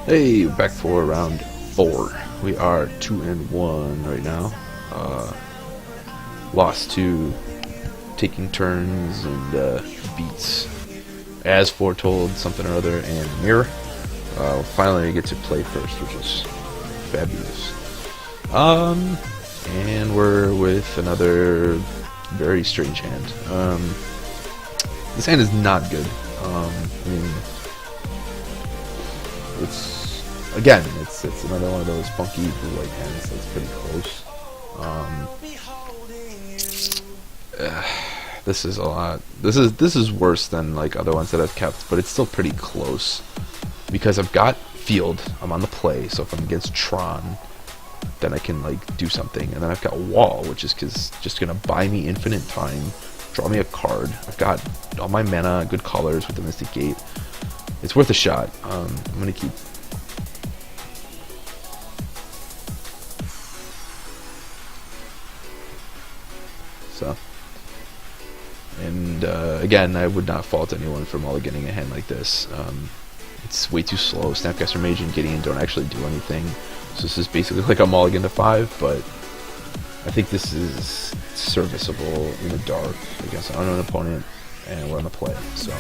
Hey, back for round 4. We are 2-1 right now. Lost to taking turns and beats as foretold, something or other, and mirror. Finally, I get to play first, which is fabulous. And we're with another very strange hand. This hand is not good. I mean, it's another one of those funky blue-white hands that's pretty close. This is a lot. This is worse than like other ones that I've kept, but it's still pretty close because I've got field. I'm on the play, so if I'm against Tron, then I can like do something, and then I've got wall, which is just gonna buy me infinite time, draw me a card. I've got all my mana, good colors with the Mystic Gate. It's worth a shot. I'm gonna keep. So, and again, I would not fault anyone for mulliganing a hand like this. It's way too slow. Snapcaster Mage and Gideon don't actually do anything, so this is basically like a mulligan to 5, but I think this is serviceable in the dark against an unknown opponent, and we're on the play, so.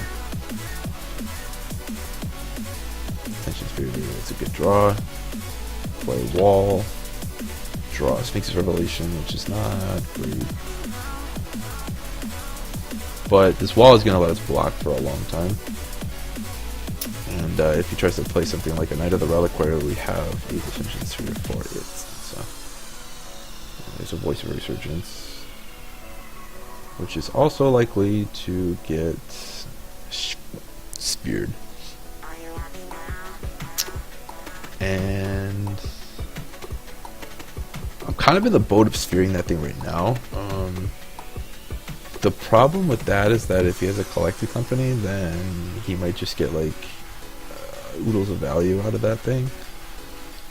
Tension Sphere, it's a good draw. Play wall. Draw Sphinx's Revelation, which is not great. But this wall is going to let us block for a long time. And if he tries to play something like a Knight of the Reliquary, we have a Tension Sphere for it. So there's a Voice of Resurgence, which is also likely to get speared. And I'm kind of in the boat of spearing that thing right now. The problem with that is that if he has a collected company, then he might just get like oodles of value out of that thing,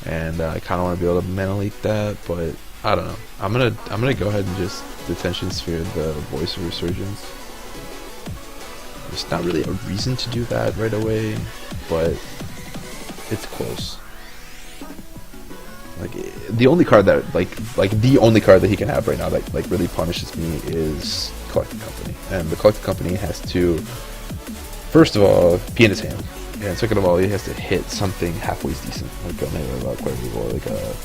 and I kind of want to be able to mana leak that, but I don't know. I'm gonna go ahead and just Detention Sphere the Voice of Resurgence. There's not really a reason to do that right away, but it's close. Like the only card that the only card that he can have right now that like really punishes me is Collected Company, and the Collected Company has to, first of all, be in his hand, and second of all, he has to hit something halfway decent, like a Knight of the Reliquary or like a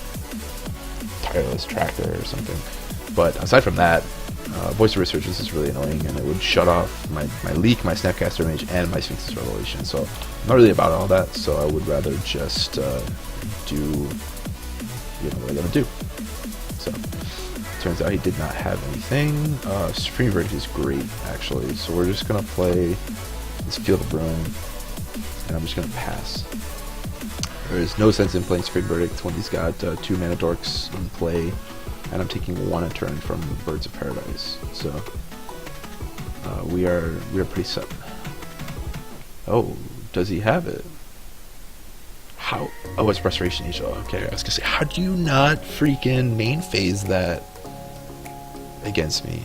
Tireless Tracker or something. But aside from that, Voice of Resurgence is really annoying, and it would shut off my leak, my Snapcaster Mage, and my Sphinx's Revelation. So I'm not really about all that. So I would rather just do what I gotta do. So turns out he did not have anything. Supreme Verdict is great actually. So we're just gonna play this Field of Ruin, and I'm just gonna pass. There is no sense in playing Supreme Verdict when he's got 2 mana dorks in play, and I'm taking 1 a turn from Birds of Paradise. So we are pretty set. Oh, does he have it? How? Oh, it's Restoration Angel. Okay, I was gonna say, how do you not freaking main phase that against me?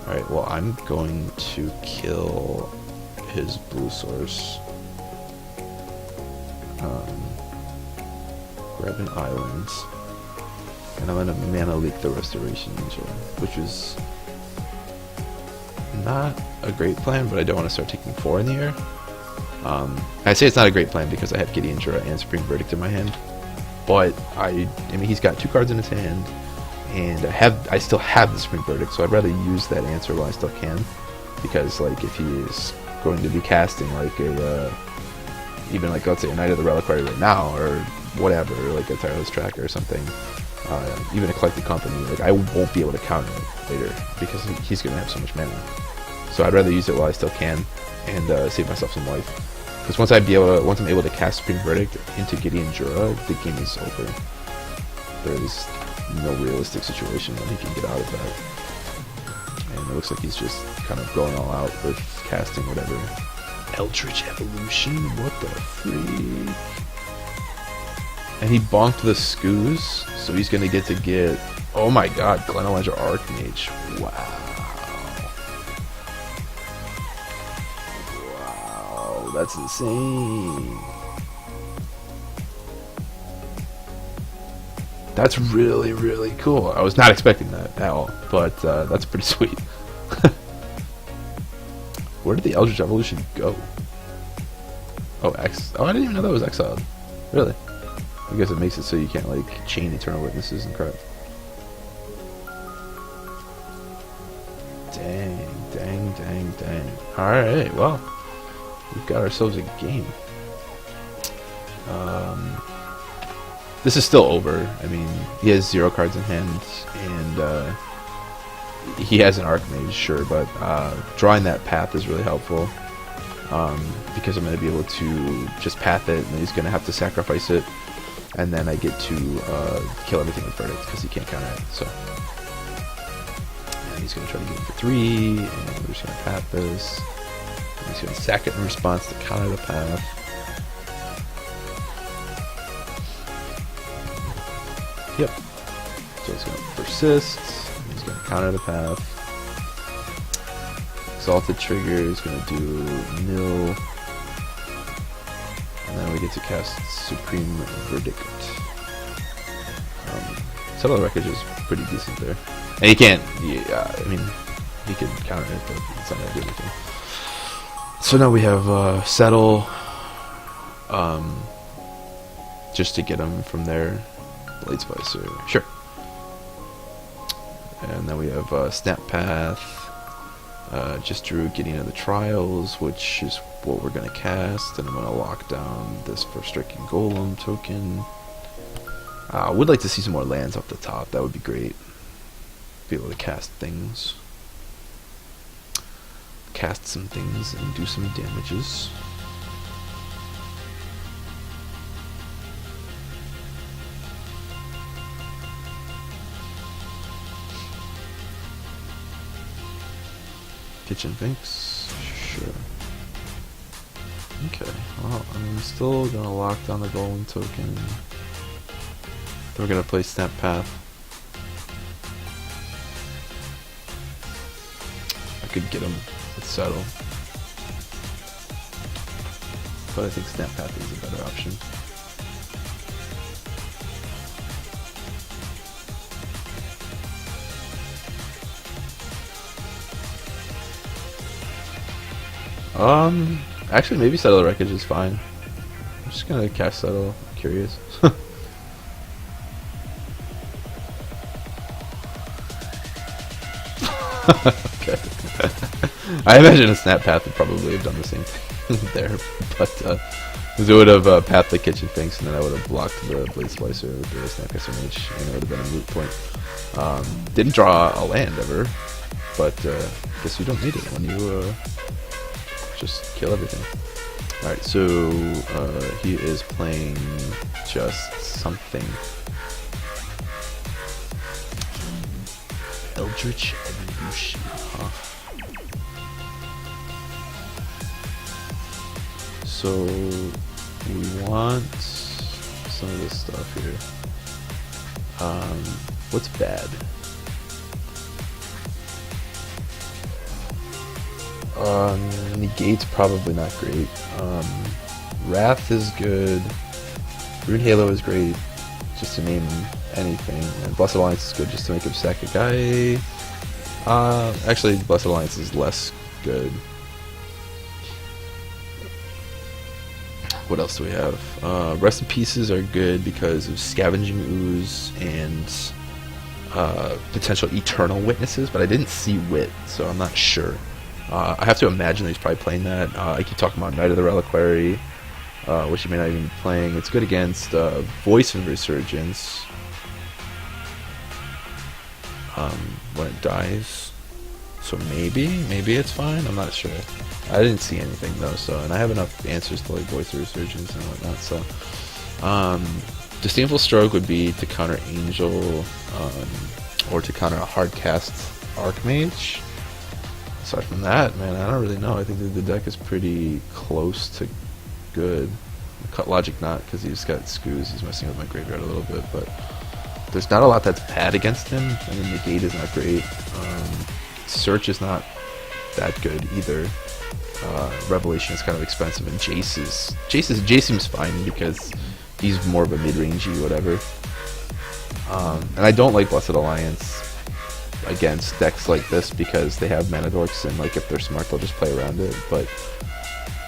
Alright, well, I'm going to kill his blue source. Grab an island, and I'm gonna mana leak the Restoration Angel, which is not a great plan, but I don't want to start taking 4 in the air. I say it's not a great plan because I have Gideon Jura and Supreme Verdict in my hand, but I mean he's got 2 cards in his hand, and I still have the Supreme Verdict, so I'd rather use that answer while I still can, because like if he is going to be casting like a even like let's say a Knight of the Reliquary right now or whatever, like a Tireless Tracker or something, even a Collected Company, like I won't be able to counter it later because he's gonna have so much mana. So I'd rather use it while I still can and save myself some life. Because once I'm able to cast Supreme Verdict into Gideon Jura, the game is over. There is no realistic situation when he can get out of that. And it looks like he's just kind of going all out with casting whatever. Eldritch Evolution? What the freak? And he bonked the Skoos, so he's gonna get oh my god, Glenaledger Archmage. Wow. That's insane. That's really, really cool. I was not expecting that at all, but that's pretty sweet. Where did the Eldritch Evolution go? Oh, X. Oh, I didn't even know that was exiled. Really? I guess it makes it so you can't, like, chain Eternal Witnesses and crap. Dang, dang, dang, dang. Alright, well, we've got ourselves a game. This is still over. I mean, he has 0 cards in hand, and he has an Archmage, sure, but drawing that path is really helpful. Because I'm going to be able to just path it, and then he's going to have to sacrifice it, and then I get to kill everything with Verdict, because he can't counter it, so. And he's going to try to get it for 3, and we're just going to path this. And he's going to sack it in response to counter the path. Yep. So it's going to persist, he's going to counter the path. Exalted Trigger is going to do nil. And then we get to cast Supreme Verdict. Settle the Wreckage is pretty decent there. And he can't, I mean, he can counter it, but it's not going to do anything. So now we have Settle, just to get him from there. Blade Splicer, sure. And then we have Snap Path. Just drew Getting of the Trials, which is what we're going to cast, and I'm going to lock down this for Striking Golem token. Would like to see some more lands off the top, that would be great. Be able to cast things. Cast some things and do some damages. Kitchen Finks, sure. Okay, well, I'm still gonna lock down the Golem token. Then we're gonna play Snap Path. I could get him with Settle, but I think Snap Path is a better option. Actually, maybe Settle the Wreckage is fine. I'm just gonna cast Settle. I'm curious. Okay. I imagine a Snap Path would probably have done the same thing there, but because it would have pathed the Kitchen Finks, and then I would have blocked the Blade Splicer with the Snapcaster Mage, and it would have been a moot point. Didn't draw a land ever, but guess you don't need it when you just kill everything. Alright, so he is playing just something. Eldritch Evolution, huh? So we want some of this stuff here. What's bad? Negate's probably not great. Wrath is good. Rune Halo is great, just to name anything. And Blessed Alliance is good, just to make him sack a guy. Actually, Blessed Alliance is less good. What else do we have? Rest in Pieces are good because of Scavenging Ooze and potential Eternal Witnesses, but I didn't see Wit, so I'm not sure. I have to imagine that he's probably playing that. I keep talking about Knight of the Reliquary, which he may not even be playing. It's good against Voice of Resurgence when it dies. So maybe it's fine. I'm not sure. I didn't see anything though. So, and I have enough answers to like Voice of Resurgence and whatnot. So, Disdainful Stroke would be to counter Angel, or to counter a hard cast Archmage. Aside from that, man, I don't really know. I think that the deck is pretty close to good. Cut Logic not, because he's got Scoos. He's messing with my graveyard a little bit, but there's not a lot that's bad against him. I mean, Negate is not great. Search is not that good either. Revelation is kind of expensive, and Jace seems fine because he's more of a mid-rangey whatever. And I don't like Blessed Alliance against decks like this because they have mana dorks, and like if they're smart they'll just play around it, but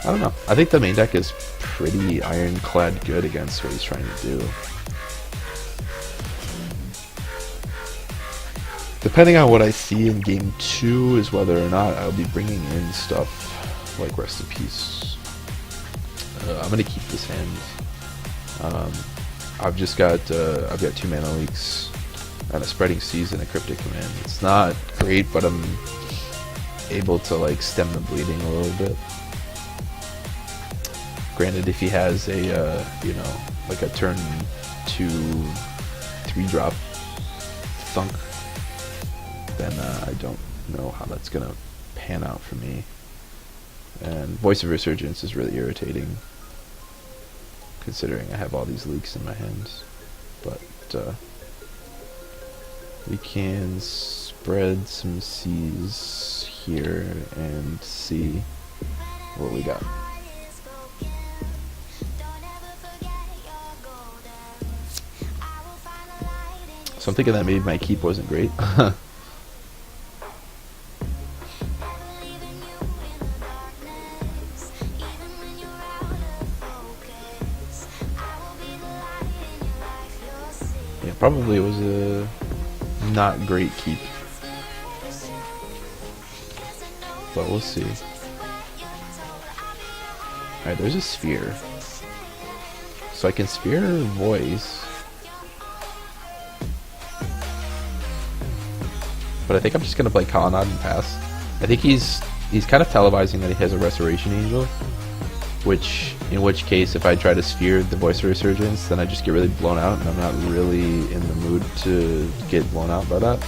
I don't know. I think the main deck is pretty ironclad good against what he's trying to do. Depending on what I see in game 2 is whether or not I'll be bringing in stuff like Rest in Peace. I'm gonna keep this hand. I've got 2 mana leaks and a Spreading Seas and a Cryptic Command. It's not great, but I'm able to like stem the bleeding a little bit. Granted, if he has a like a turn 2 3-drop Thunk, then I don't know how that's gonna pan out for me. And Voice of Resurgence is really irritating, considering I have all these leaks in my hands. But we can spread some seas here and see what we got. So I'm thinking that maybe my keep wasn't great. Yeah, probably was a not great keep, but we'll see. Alright, there's a sphere. So I can sphere Voice. But I think I'm just gonna play Colonnade and pass. I think he's kind of televising that he has a Restoration Angel, in which case if I try to sphere the Voice of Resurgence, then I just get really blown out, and I'm not really in the mood to get blown out by that.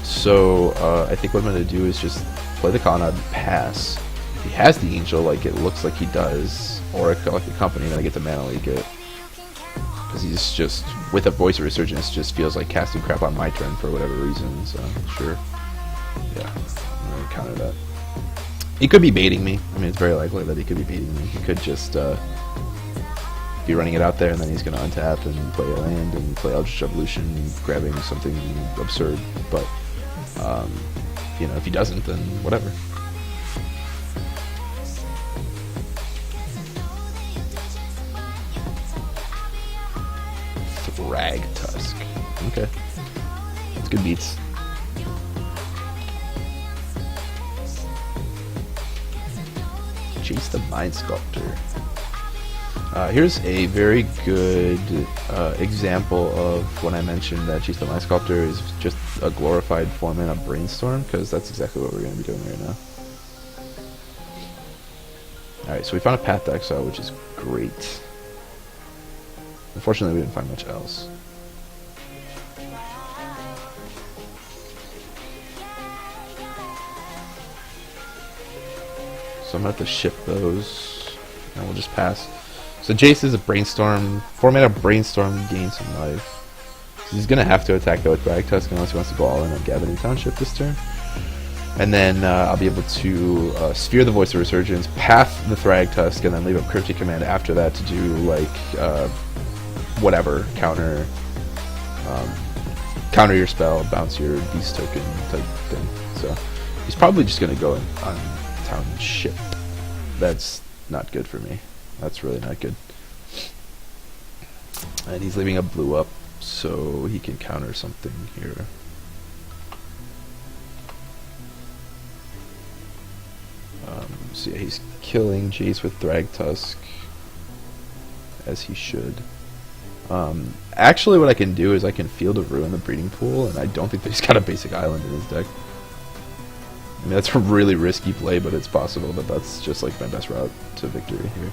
So I think what I'm gonna do is just play the Colonnade and pass. If he has the Angel, like it looks like he does, or like a Company, then I get to mana leak it. Because he's just, with a Voice of Resurgence, just feels like casting crap on my turn for whatever reason, so sure. Yeah, I'm gonna counter that. He could be baiting me. I mean, it's very likely that he could be baiting me. He could just be running it out there, and then he's gonna untap and play a land and play Eldritch Evolution, grabbing something absurd. But, if he doesn't, then whatever. Thragtusk. Okay. That's good beats. Chase the Mind Sculptor. Here's a very good example of when I mentioned that Chase the Mind Sculptor is just a glorified 4-mana Brainstorm, because that's exactly what we're going to be doing right now. Alright, so we found a Path to Exile, which is great. Unfortunately, we didn't find much else. So I'm going to have to ship those, and we'll just pass. So Jace is a Brainstorm. 4-mana Brainstorm gains some life. So he's going to have to attack that with Thragtusk unless he wants to go all in on Gavony Township this turn. And then I'll be able to sphere the Voice of Resurgence, path the Thragtusk, and then leave a Cryptic Command after that to do, like, whatever, counter your spell, bounce your beast token type thing. So he's probably just going to go on Township. That's not good for me. That's really not good. And he's leaving a blue up so he can counter something here. So yeah, he's killing Jace with Thragtusk, as he should. Actually, what I can do is I can Field of Ruin the Breeding Pool, and I don't think that he's got a basic island in his deck. I mean, that's a really risky play, but it's possible that that's just like my best route to victory here.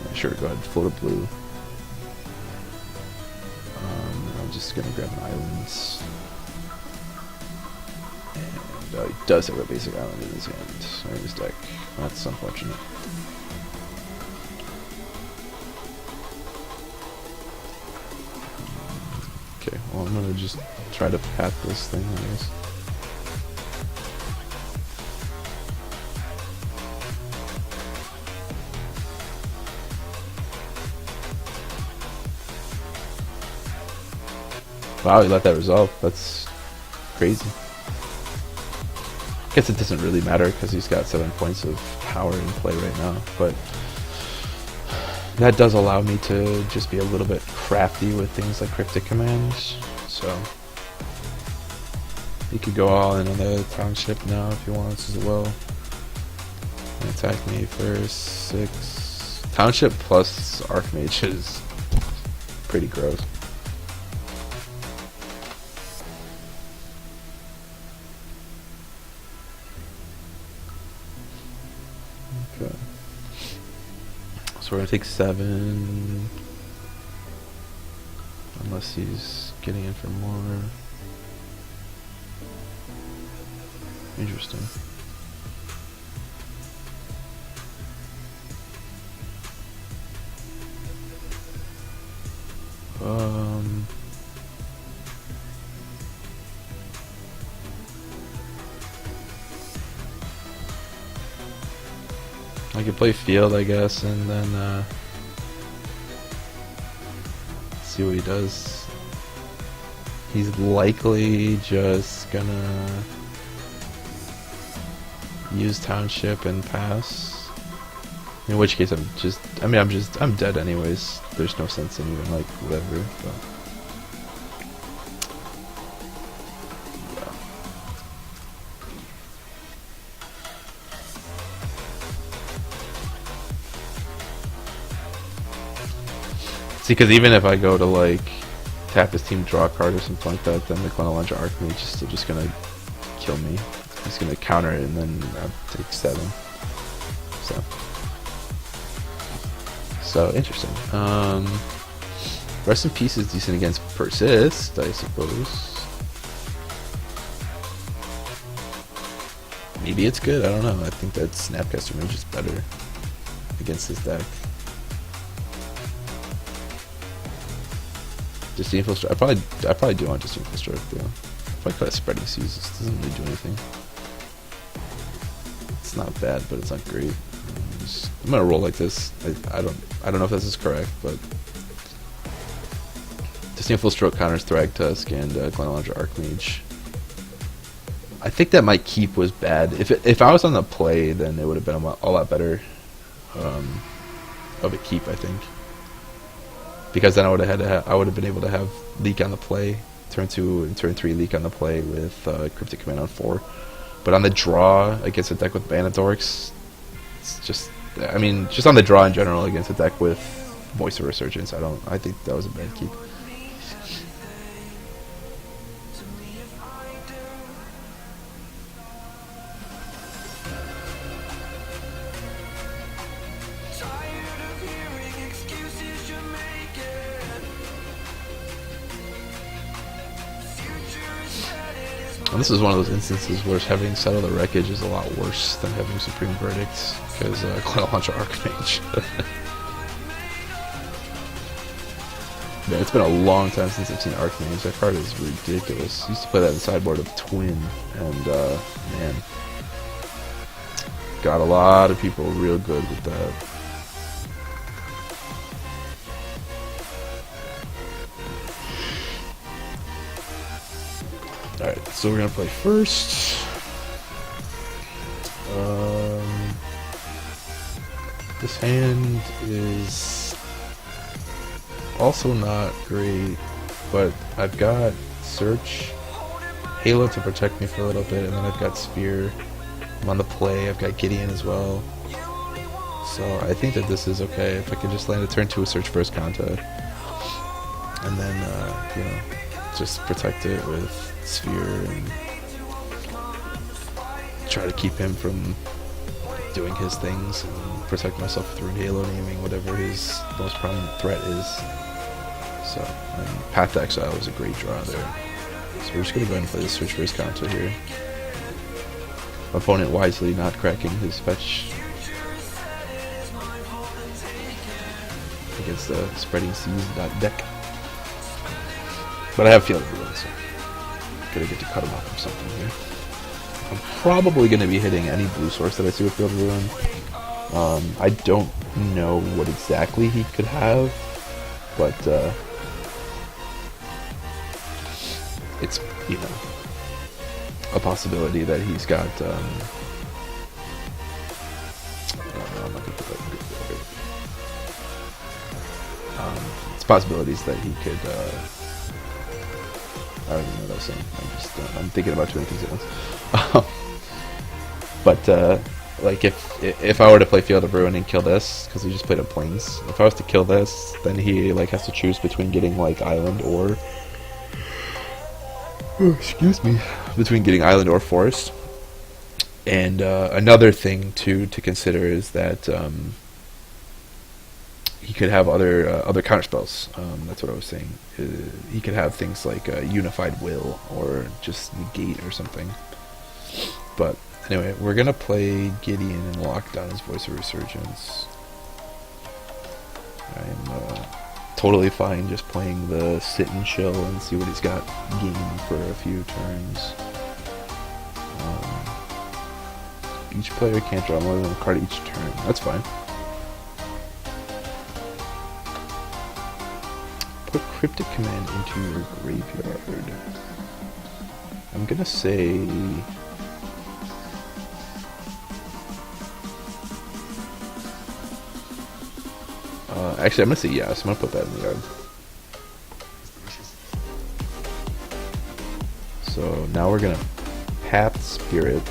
Yeah, sure, go ahead, float a blue. I'm just gonna grab an island. And he does have a basic island in his hand, or in his deck. That's unfortunate. Okay, well, I'm gonna just try to path this thing, I guess. Wow, he let that resolve. That's crazy. Guess it doesn't really matter because he's got 7 points of power in play right now, but that does allow me to just be a little bit crafty with things like cryptic commands. So he could go all in on the township now if he wants as well. And attack me for 6. Township plus Archmage is pretty gross. Okay. So we're gonna take 7. Unless he's getting in for more. Interesting. I could play field, I guess, and then see what he does. He's likely just gonna use township and pass. In which case, I'm dead anyways. There's no sense in even like whatever. But see, because even if I go to like tap his team, draw a card or something like that, then the Clenalaunja Archmage is still just gonna kill me. He's gonna counter it, and then I'll take 7. So interesting. Rest in Peace is decent against Persist, I suppose. Maybe it's good. I don't know. I think that Snapcaster Mage is better against this deck. Disdainful Stroke. I probably do want Disdainful Stroke though. If I cut a Spreading Seas, this doesn't really do anything. It's not bad, but it's not great. I'm gonna roll like this. I don't know if this is correct, but Disdainful Stroke counters Thragtusk and Clenalaunja Archmage. I think that my keep was bad. If I was on the play, then it would have been a lot better of a keep, I think. Because then I would have been able to have Leak on the play, turn 2 and turn 3 Leak on the play with Cryptic Command on 4. But on the draw against a deck with Banadorks, it's just, I mean, just on the draw in general against a deck with Moisture Resurgence, I think that was a bad keep. And this is one of those instances where having Settle the Wreckage is a lot worse than having Supreme Verdict, because Clenalaunja Archmage. Yeah, it's been a long time since I've seen Archmage. That card is ridiculous. I used to play that in the sideboard of Twin, and man, got a lot of people real good with that. Alright, so we're gonna play first. This hand is also not great, but I've got Search, Halo to protect me for a little bit, and then I've got Sphere. I'm on the play, I've got Gideon as well. So I think that this is okay if I can just land a turn 2 Search first counter, and then you know, just protect it with Sphere and try to keep him from doing his things and protect myself through Halo naming whatever his most prominent threat is. So, Path to Exile was a great draw there. So we're just going to go ahead and play the Search first counter here. Opponent wisely not cracking his fetch against the Spreading Seas deck. But I have Field of Ruin, so I'm gonna get to cut him off from something here. I'm probably gonna be hitting any blue source that I see with Field of Ruin. I don't know what exactly he could have, but it's, you know, a possibility that he's got. No, I'm not gonna put that in good order. It's possibilities that he could. I don't even know what I was saying. I'm thinking about too many things at once. But like if I were to play Field of Ruin and kill this, because he just played up Plains. If I was to kill this, then he like has to choose between getting like Island or excuse me, between getting Island or Forest. And another thing to consider is that he could have other counter spells. That's what I was saying. He could have things like Unified Will or just Negate or something. But anyway, we're gonna play Gideon and lock down his Voice of Resurgence. I'm totally fine just playing the sit and chill and see what he's got game for a few turns. Each player can't draw more than a card each turn. That's fine. Put Cryptic Command into your graveyard. I'm gonna say... actually, I'm gonna say yes. I'm gonna put that in the yard. So now we're gonna Path Spirit.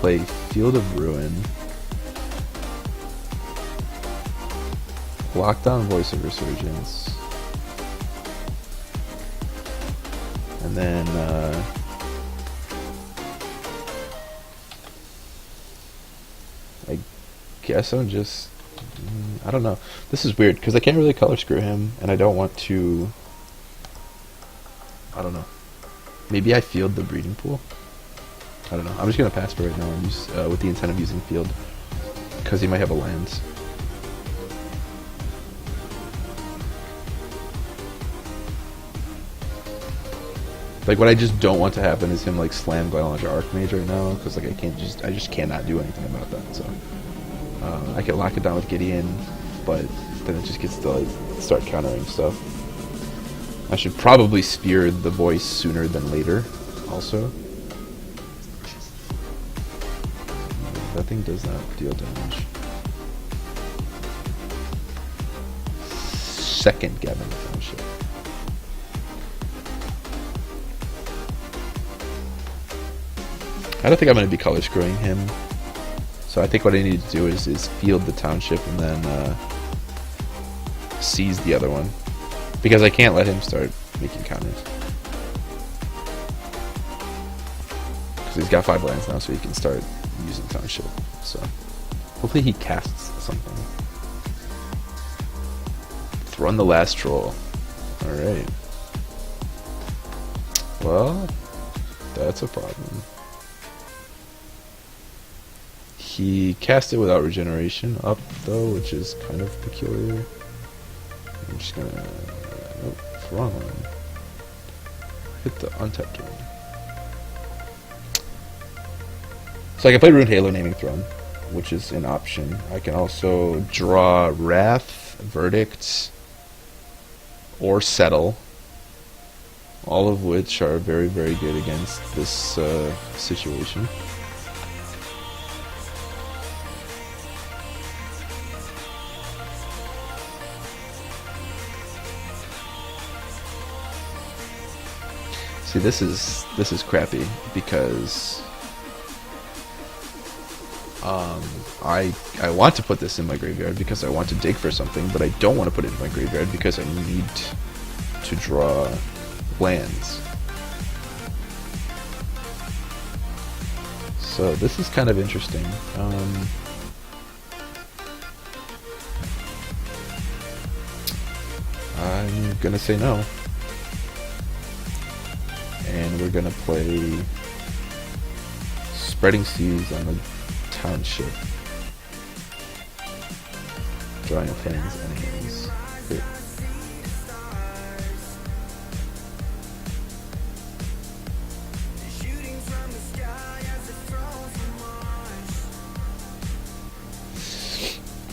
Play Field of Ruin. Lockdown Voice of Resurgence. And then I guess I'm just I don't know. This is weird because I can't really color screw him, and I don't want to. I don't know. Maybe I field the Breeding Pool. I don't know. I'm just gonna pass for right now and use with the intent of using field because he might have a lands. Like what I just don't want to happen is him like slam Glide Archmage right now because like I just cannot do anything about that. So I can lock it down with Gideon, but then it just gets to like start countering stuff. I should probably spear the Voice sooner than later. Also. That thing does not deal damage. Second Gavin Township. I don't think I'm going to be color screwing him. So I think what I need to do is field the Township and then seize the other one. Because I can't let him start making counters. Because he's got 5 lands now, so he can start using Township. So hopefully he casts something. Run the last troll. Alright. Well, that's a problem. He cast it without regeneration up though, which is kind of peculiar. I'm just gonna nope, wrong one. Hit the untapped one. So I can play Ruined Halo Naming Throne, which is an option. I can also draw Wrath, Verdict, or Settle, all of which are very, very good against this situation. See, this is crappy because I want to put this in my graveyard because I want to dig for something, but I don't want to put it in my graveyard because I need to draw lands. So this is kind of interesting. I'm gonna say no. And we're gonna play Spreading Seas on the Township. Drawing a Plains enemies. Here.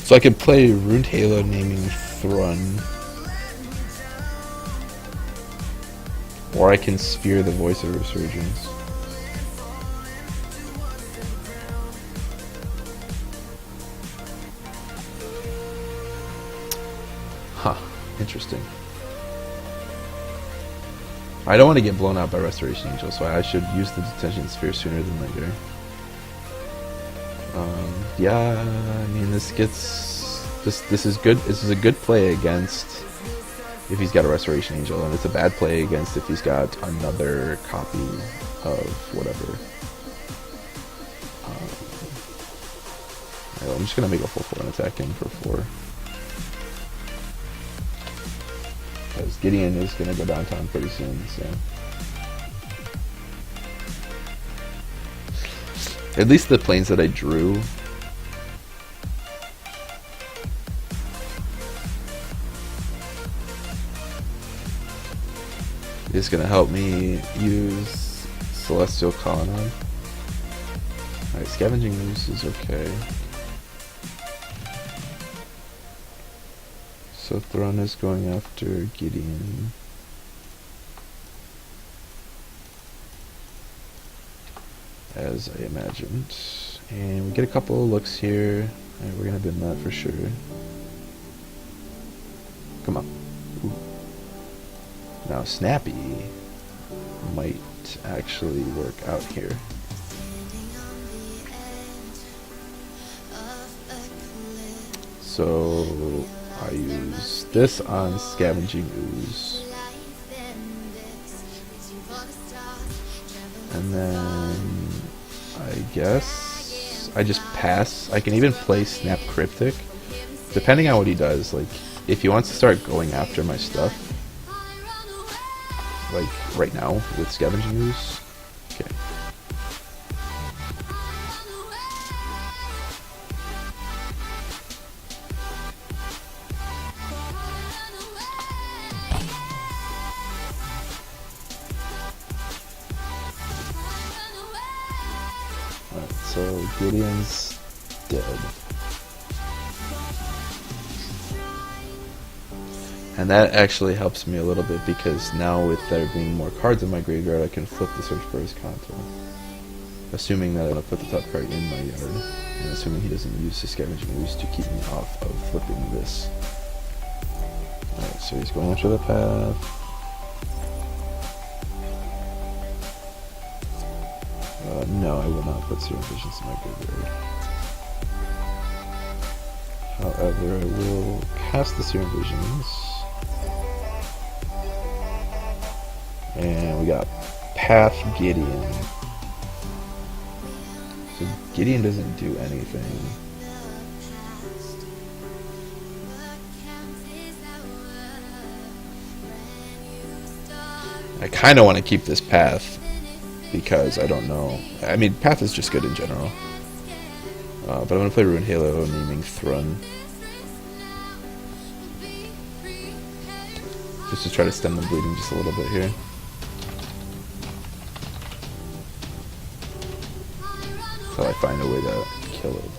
So I could play Ruined Halo naming Thrun. Or I can Spear the Voice of Resurgence. Huh. Interesting. I don't want to get blown out by Restoration Angel, so I should use the Detention Sphere sooner than later. Yeah, I mean this is good. This is a good play against if he's got a Restoration Angel, and it's a bad play against if he's got another copy of whatever. I'm just gonna make a full 4 and attack him for 4. Because Gideon is gonna go downtown pretty soon, so. At least the planes that I drew is gonna help me use Celestial Colonnade. Alright, Scavenging Ooze is okay. So Thrun is going after Gideon. As I imagined. And we get a couple of looks here. And we're gonna bin that for sure. Come on. Ooh. Now Snappy might actually work out here. So I use this on Scavenging Ooze. And then I guess I just pass. I can even play Snap Cryptic. Depending on what he does, like if he wants to start going after my stuff, like right now with Scavenging Ooze. Okay. Alright, so Gideon's dead. And that actually helps me a little bit because now with there being more cards in my graveyard, I can flip the Search for his contour. Assuming that I'm going to put the top card in my yard. And assuming he doesn't use his Scavenging Ooze to keep me off of flipping this. Alright, so he's going after the path. No, I will not put Serum Visions in my graveyard. However, I will cast the Serum Visions. And we got Path Gideon. So Gideon doesn't do anything. I kind of want to keep this Path because I don't know. I mean, Path is just good in general. But I'm going to play Ruined Halo, naming Thrun. Just to try to stem the bleeding just a little bit here. Until I find a way to kill it.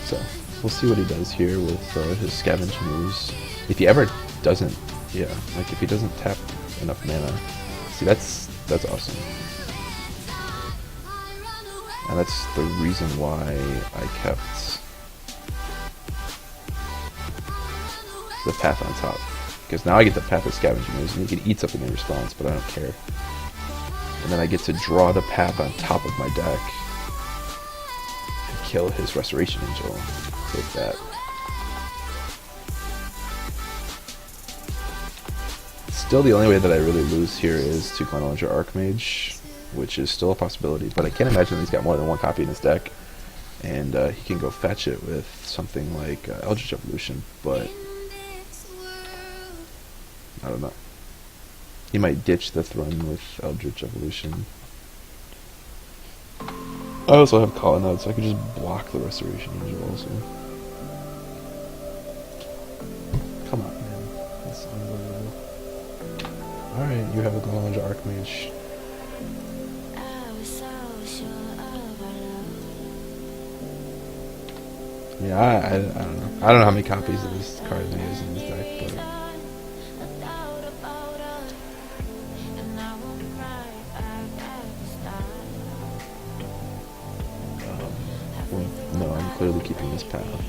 So, we'll see what he does here with his Scavenging Ooze. If he ever doesn't, yeah, like if he doesn't tap enough mana. See, that's awesome. And that's the reason why I kept the Path on top. Because now I get the Path of Scavenging Ooze, and he can eat something in response, but I don't care. And then I get to draw the Path on top of my deck and kill his Restoration Angel. Take that. Still, the only way that I really lose here is to Glenaledger Archmage, which is still a possibility, but I can't imagine he's got more than one copy in his deck, and he can go fetch it with something like Eldritch Evolution, but I don't know. He might ditch the Thrun with Eldritch Evolution. I also have Colonnade, so I could just block the Restoration Angel also. Come on, man. That's unbelievable. Alright, you have a Glenaledger Archmage. Yeah, I don't know. I don't know how many copies of this card he has in his deck, but well, no, I'm clearly keeping this path,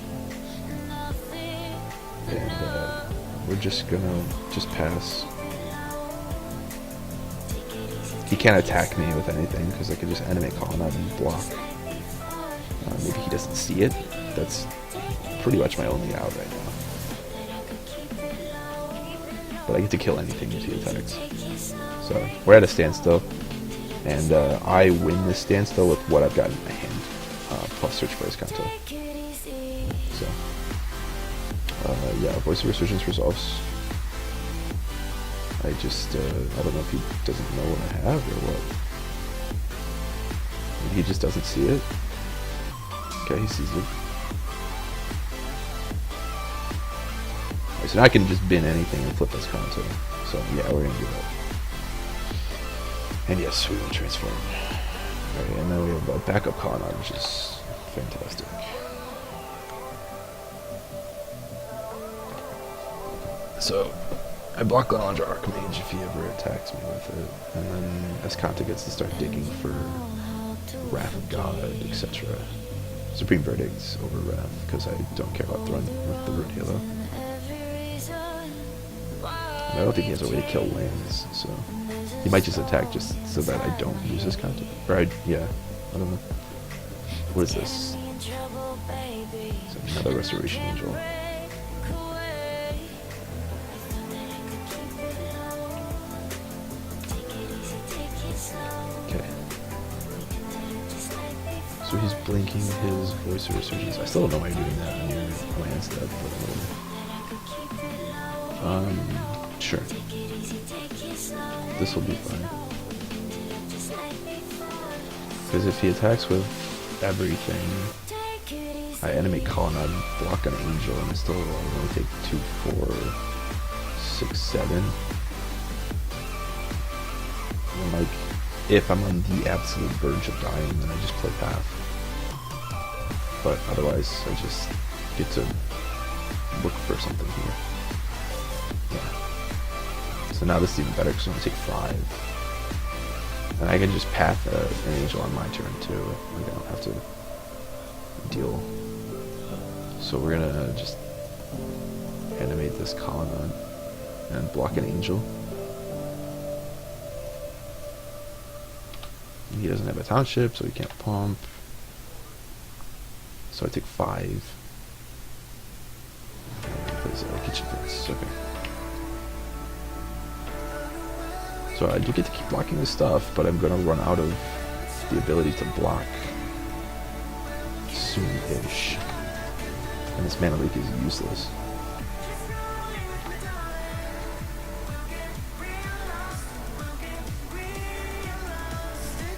and we're just gonna pass. He can't attack me with anything because I can just animate Colonnade and block. Maybe he doesn't see it. That's pretty much my only out right now. But I get to kill anything if he attacks. So we're at a standstill, and I win this standstill with what I've got in my hand, plus search for his Kanto. So yeah, Voice of Resurgence resolves. I just, I don't know if he doesn't know what I have or what. Maybe he just doesn't see it. Okay, he sees it. Alright, so now I can just bin anything and flip this Kanto. So yeah, we're gonna do that. And yes, we will transform. Alright, and then we have a backup Colonnade, which is fantastic. So I block Gallandra Archmage if he ever attacks me with it, and then Escanta gets to start digging for Wrath of God, etc. Supreme Verdicts over Wrath, because I don't care about throwing with the Root Halo. And I don't think he has a way to kill lands, so he might just attack just so that I don't use his Kanto. Or yeah, I don't know. What is this? It's another Restoration Angel. So he's blinking his Voice of Resurgence. I still don't know why you're doing that on your land step, but sure. This will be fine. Because if he attacks with everything, I animate Colonnade, block an Angel, and I still only take 2, 4, 6, 7. And like, if I'm on the absolute verge of dying, then I just play Path. But otherwise, I just get to look for something here. Yeah. So now this is even better because I'm going to take 5. And I can just Path an Angel on my turn too. Like, I don't have to deal. So we're going to just animate this Colonnade and block an Angel. He doesn't have a township, so he can't pump. So I take 5. Plays a kitchen fence. Okay. So I do get to keep blocking this stuff, but I'm gonna run out of the ability to block soon-ish. And this Mana Leak is useless.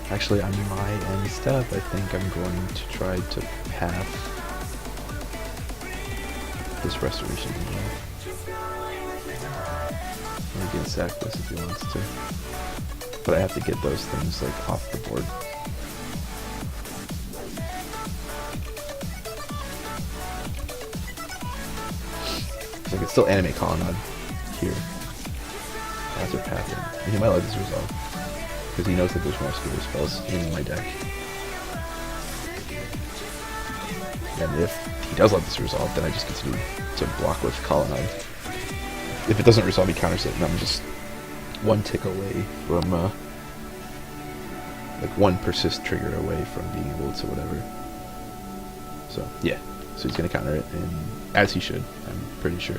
Actually, on my end step, I think I'm going to try to Path this Restoration Angel. And he can sack this if he wants to. But I have to get those things like off the board. So I can still animate Colonnade here. After Pathing. And he might let this resolve. Because he knows that there's more Scooter spells in my deck. And if he does let this resolve, then I just continue to block with Colonnade. If it doesn't resolve, he counters it, and I'm just one tick away from, like one persist trigger away from being able to whatever. So, yeah. So he's going to counter it, and as he should, I'm pretty sure.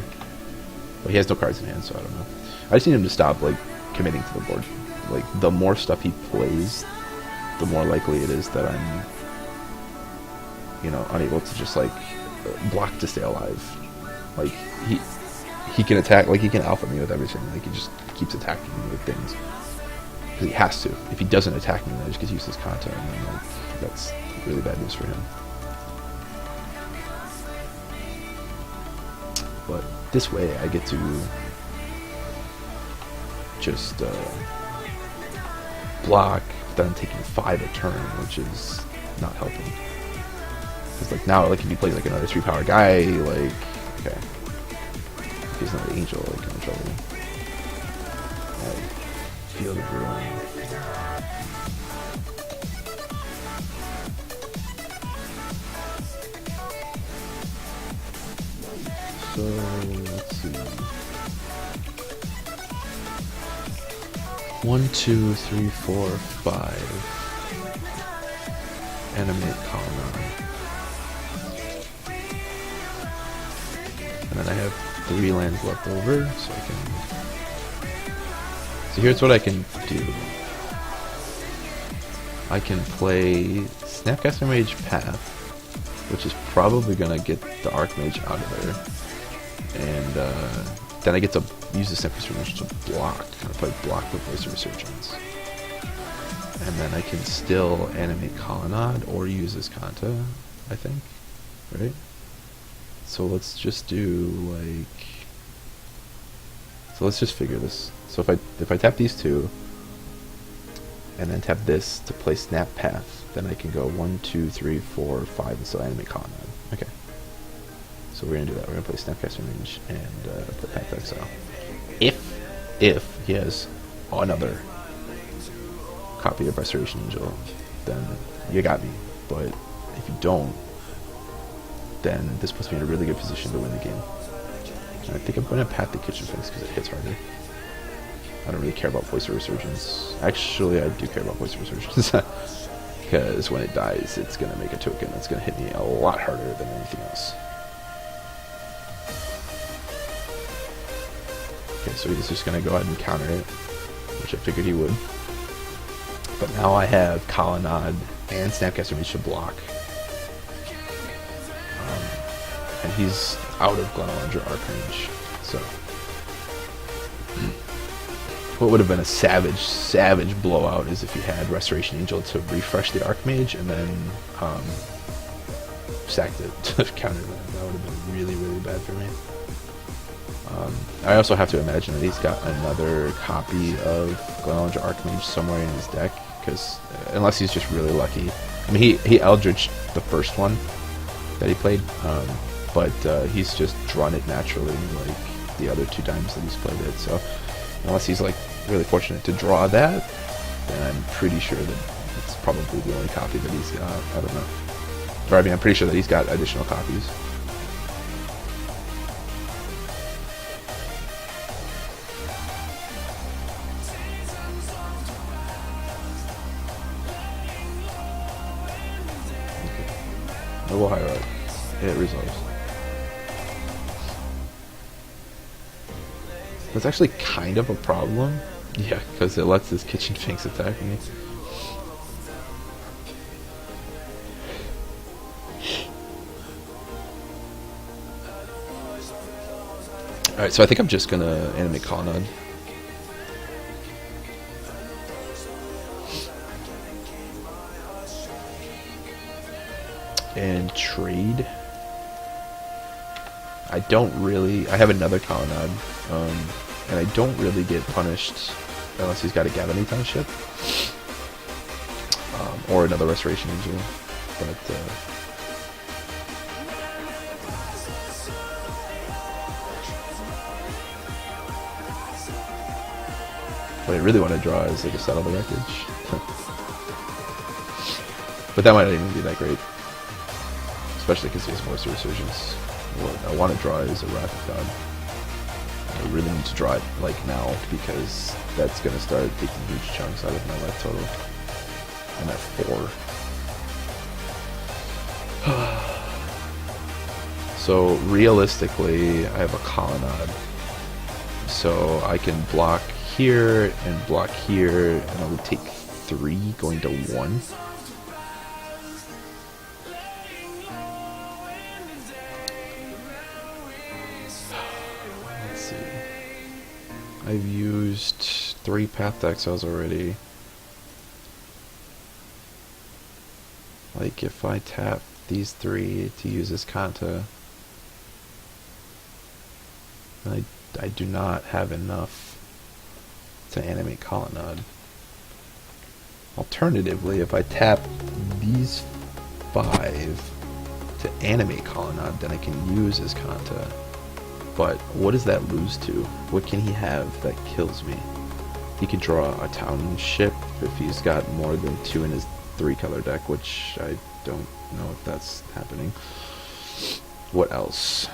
But he has no cards in hand, so I don't know. I just need him to stop, like, committing to the board. Like, the more stuff he plays, the more likely it is that I'm, you know, unable to just, like, block to stay alive. Like, he can attack, like, he can alpha me with everything. Like, he just keeps attacking me with things. Because he has to. If he doesn't attack me, then I just get useless content, and then, like, that's really bad news for him. But this way, I get to just, block, then I'm taking 5 a turn, which is not helping. Because like now, like if you play like another 3-power guy, like okay, if he's not the angel, like I'm in trouble. Field of Ruin. So let's see. 1, 2, 3, 4, 5. Animate Colonade. And then I have 3 lands left over, so I can. So here's what I can do. I can play Snapcaster Mage Path, which is probably gonna get the Archmage out of there. And then I get to use the Snapcaster Mage to block, kind of play block with Voice of Resurgence. And then I can still animate Colonnade or use this Kanta, I think, right? So let's just do like. So let's just figure this. So if I tap these 2, and then tap this to play Snap Path, then I can go 1, 2, 3, 4, 5, and still animate Colonnade. Okay. So we're gonna do that. We're gonna play Snapcaster Mage and play Path to Exile. If he has another copy of Restoration Angel, then you got me. But if you don't, then this puts me in a really good position to win the game. And I think I'm going to Path the Kitchen Finks because it hits harder. I don't really care about Voice of Resurgence. Actually, I do care about Voice of Resurgence. Because when it dies, it's going to make a token that's going to hit me a lot harder than anything else. Okay, so he's just going to go ahead and counter it, which I figured he would. But now I have Colonnade and Snapcaster Mage to block. And he's out of Glenalandra Archmage. So what would have been a savage blowout is if you had Restoration Angel to refresh the Archmage and then sacked it to counter that. That would have been really bad for me. I also have to imagine that he's got another copy of Glenalandra Archmage somewhere in his deck, because unless he's just really lucky. I mean, he Eldritched the first one that he played, but he's just drawn it naturally like the other 2 times that he's played it. So unless he's like really fortunate to draw that, then I'm pretty sure that it's probably the only copy that he's got. I don't know. Or I mean, I'm pretty sure that he's got additional copies. Noble Hierarch. It resolves. That's actually kind of a problem. Yeah, because it lets this Kitchen Finks attack me. Alright, so I think I'm just gonna animate Colonnade. And trade. I have another Colonnade, and I don't really get punished unless he's got a Gavony Township, or another Restoration Angel, but what I really want to draw is like a Settle the Wreckage. But that might not even be that great, especially because he has Voice of Resurgence. What I want to draw is a Wrath of God. I really need to draw it like now, because that's going to start taking huge chunks out of my life total. I'm at 4. So realistically, I have a Colonnade. So I can block here and block here, and I would take 3 going to 1. I've used 3 Path to Exiles already. Like if I tap these 3 to use this Kanta, then I do not have enough to animate Colonnade. Alternatively, if I tap these 5 to animate Colonnade, then I can use his Kanta. But what does that lose to? What can he have that kills me? He can draw a township if he's got more than 2 in his 3-color deck, which I don't know if that's happening. What else?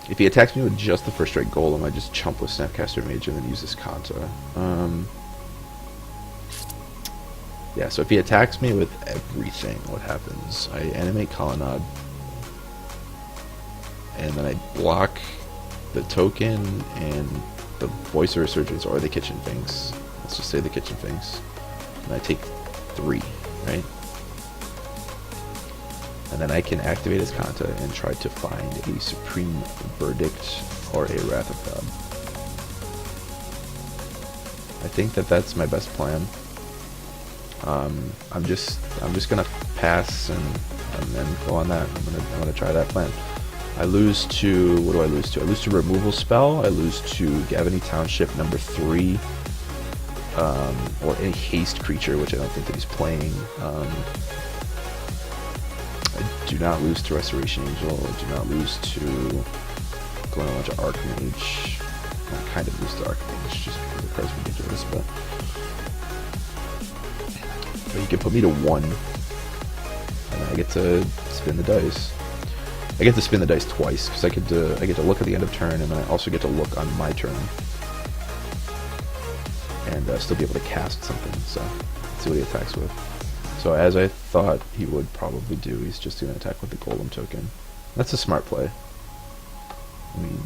If he attacks me with just the first strike Golem, I just chump with Snapcaster Mage and then use his Kanta. Yeah, so if he attacks me with everything, what happens? I animate Colonnade, and then I block the token and the Voice of Resurgence or the Kitchen Finks. Let's just say the Kitchen Finks. And I take 3, right? And then I can activate his Kanta and try to find a Supreme Verdict or a Wrath of God. I think that that's my best plan. I'm just gonna pass and then go on that. I'm gonna try that plan. I lose to, what do I lose to? I lose to Removal Spell. I lose to Gavany Township number 3, or a haste creature, which I don't think that he's playing. I do not lose to Restoration Angel. I do not lose to Glenelg Archmage. I kind of lose to Archmage just because the card's ridiculous, but you can put me to 1, and I get to spin the dice. I get to spin the dice twice because I get to look at the end of turn, and then I also get to look on my turn, and still be able to cast something. So let's see what he attacks with. So as I thought he would probably do, he's just going to attack with the Golem token. That's a smart play. I mean,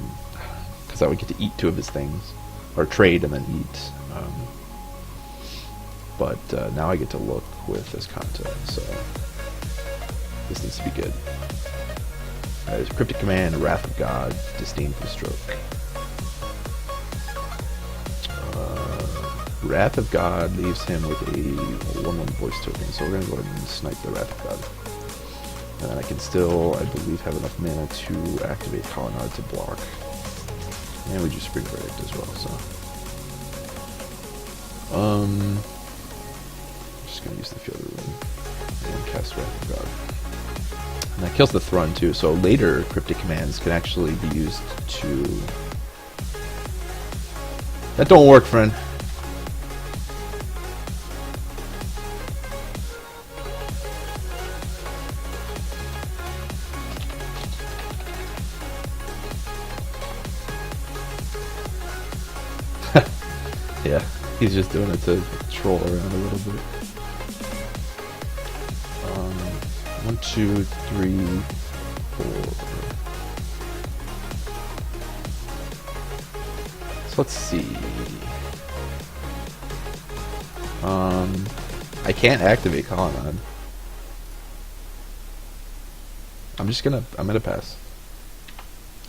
because I would get to eat 2 of his things, or trade and then eat. But now I get to look with his Kanta, so this needs to be good. There's Cryptic Command, Wrath of God, Disdainful Stroke. Wrath of God leaves him with a 1/1 voice token, so we're going to go ahead and snipe the Wrath of God. And then I can still, I believe, have enough mana to activate Colonnade to block. And we just Supreme Verdict as well, so. Just going to use the Field of Ruin and cast Wrath of God. And that kills the Thrun too, so later Cryptic Commands can actually be used to... That don't work, friend. Yeah, he's just doing it to troll around a little bit. 1, 2, 3, 4. So let's see. I can't activate Colonnade. I'm gonna pass.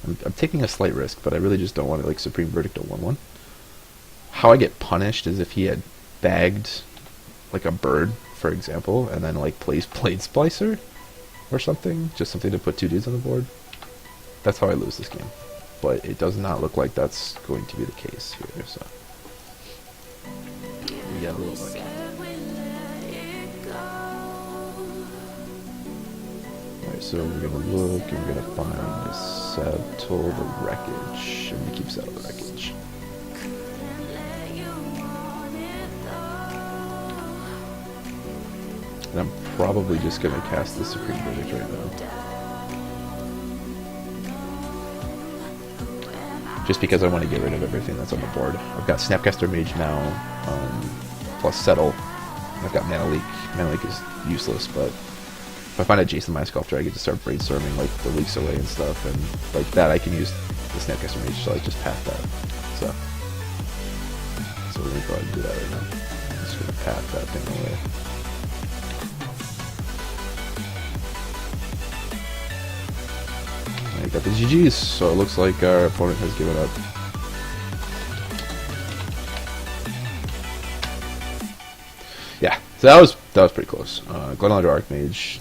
I'm taking a slight risk, but I really just don't want to like Supreme Verdict a 1/1. How I get punished is if he had bagged like a bird, for example, and then like plays Blade Splicer or something, just something to put 2 dudes on the board. That's how I lose this game. But it does not look like that's going to be the case here, so we got a little lucky. Alright, so we're gonna look and we're gonna find Settle the Wreckage. And we keep Settle the Wreckage. And I'm probably just going to cast the Supreme Verdict right now. Just because I want to get rid of everything that's on the board. I've got Snapcaster Mage now, plus Settle. I've got Mana Leak. Mana Leak is useless, but if I find a Jason Mind Sculptor, I get to start brainstorming like the leaks away and stuff, and like that I can use the Snapcaster Mage, so I just path that. So we're going to go ahead and do that right now. I'm just going to path that thing away. I got the GGs, so it looks like our opponent has given up. Yeah, so that was pretty close. Glenelg Archmage.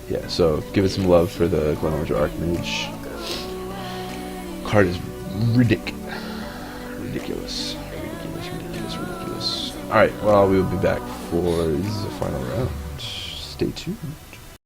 Yeah, so give it some love for the Glenolger Archmage. Card is ridiculous. Alright, well, we will be back for the final round. Stay tuned.